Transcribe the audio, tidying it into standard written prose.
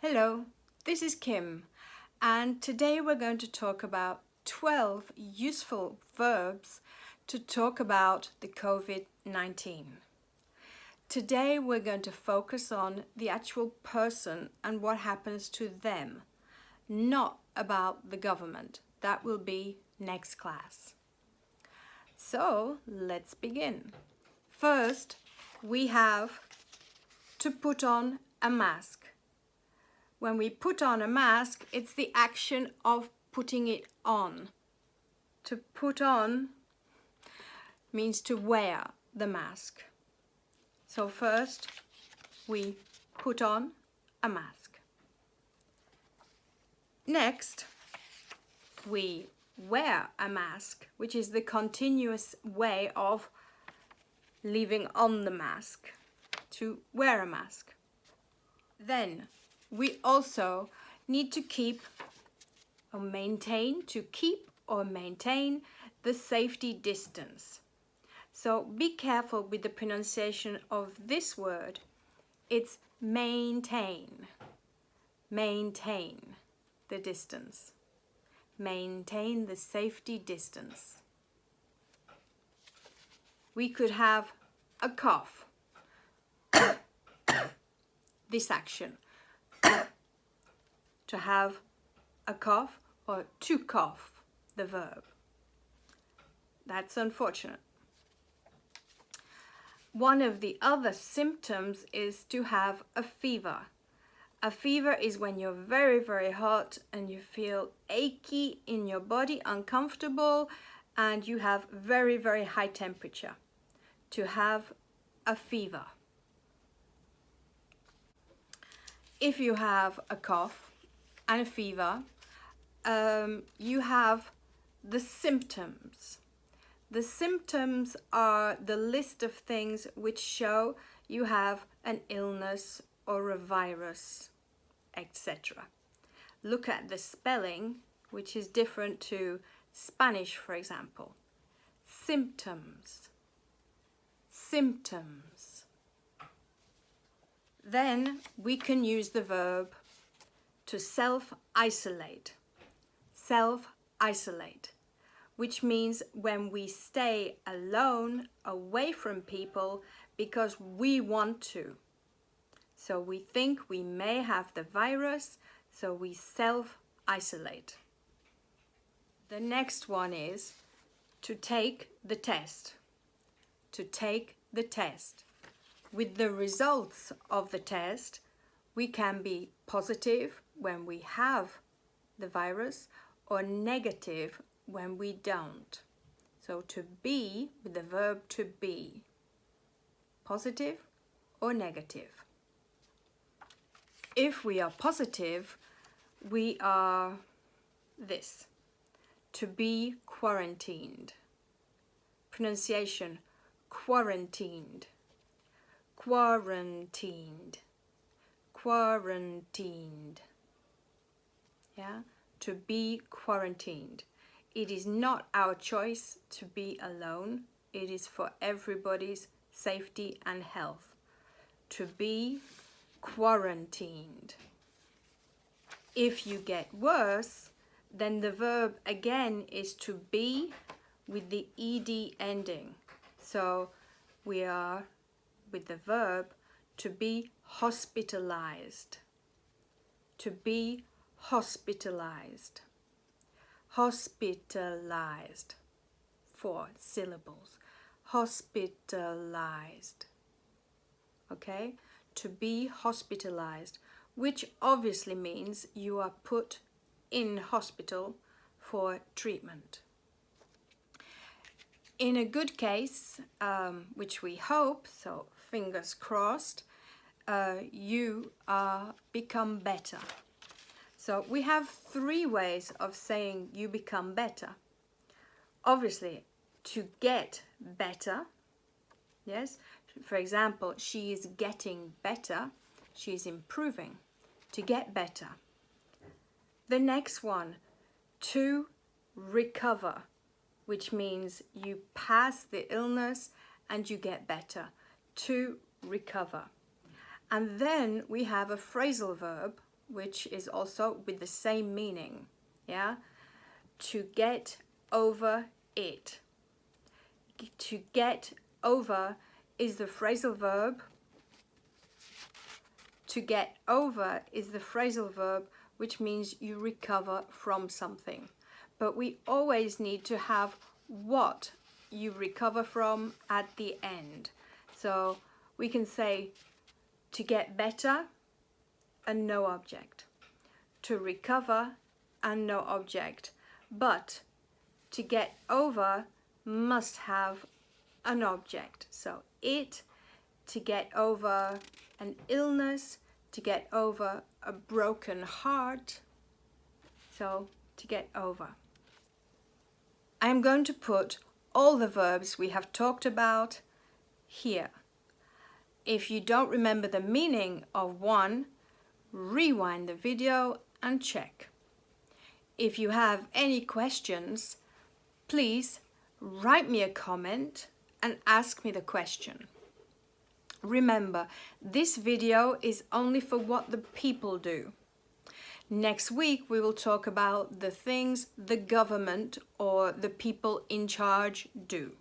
Hello, this is Kim, and today we're going to talk about 12 useful verbs to talk about the COVID-19. Today we're going to focus on the actual person and what happens to them, not about the government. That will be next class. So let's begin. First, we have to put on a mask. When we put on a mask, it's the action of putting it on. To put on means to wear the mask. So first, we put on a mask. Next, we wear a mask, which is the continuous way of leaving on the mask, to wear a mask. Then, we also need to keep or maintain the safety distance. So be careful with the pronunciation of this word. It's maintain. Maintain the distance. Maintain the safety distance. We could have a cough. This action. To have a cough or to cough, the verb. That's unfortunate. One of the other symptoms is to have a fever. A fever is when you're very, very hot and you feel achy in your body, uncomfortable, and you have very, very high temperature. To have a fever. If you have a cough and a fever, you have the symptoms. The symptoms are the list of things which show you have an illness or a virus, etc. Look at the spelling, which is different to Spanish, for example. Symptoms. Symptoms. Then we can use the verb to self-isolate. Self-isolate, which means when we stay alone, away from people, because we want to. So we think we may have the virus, so we self-isolate. The next one is to take the test. To take the test. With the results of the test, we can be positive when we have the virus or negative when we don't. So to be, with the verb to be, positive or negative. If we are positive, we are this, to be quarantined. Pronunciation, quarantined. Quarantined. Quarantined. Yeah, to be quarantined. It is not our choice to be alone. It is for everybody's safety and health. To be quarantined. If you get worse, then the verb again is to be with the ed ending. So we are with the verb to be hospitalized. To be hospitalized. Hospitalized. 4 syllables. Hospitalized. Okay? To be hospitalized, which obviously means you are put in hospital for treatment. In a good case, which we hope, so fingers crossed, you become better. So we have 3 ways of saying you become better. Obviously, to get better, yes. For example, she is getting better, she is improving. To get better. The next one, to recover, which means you pass the illness and you get better. To recover. And then we have a phrasal verb, which is also with the same meaning. Yeah? To get over it. To get over is the phrasal verb. To get over is the phrasal verb, which means you recover from something. But we always need to have what you recover from at the end. So we can say to get better and no object. To recover and no object. But to get over must have an object. So it, to get over an illness, to get over a broken heart. So to get over. I'm going to put all the verbs we have talked about here. If you don't remember the meaning of one, rewind the video and check. If you have any questions, please write me a comment and ask me the question. Remember, this video is only for what the people do. Next week we will talk about the things the government or the people in charge do.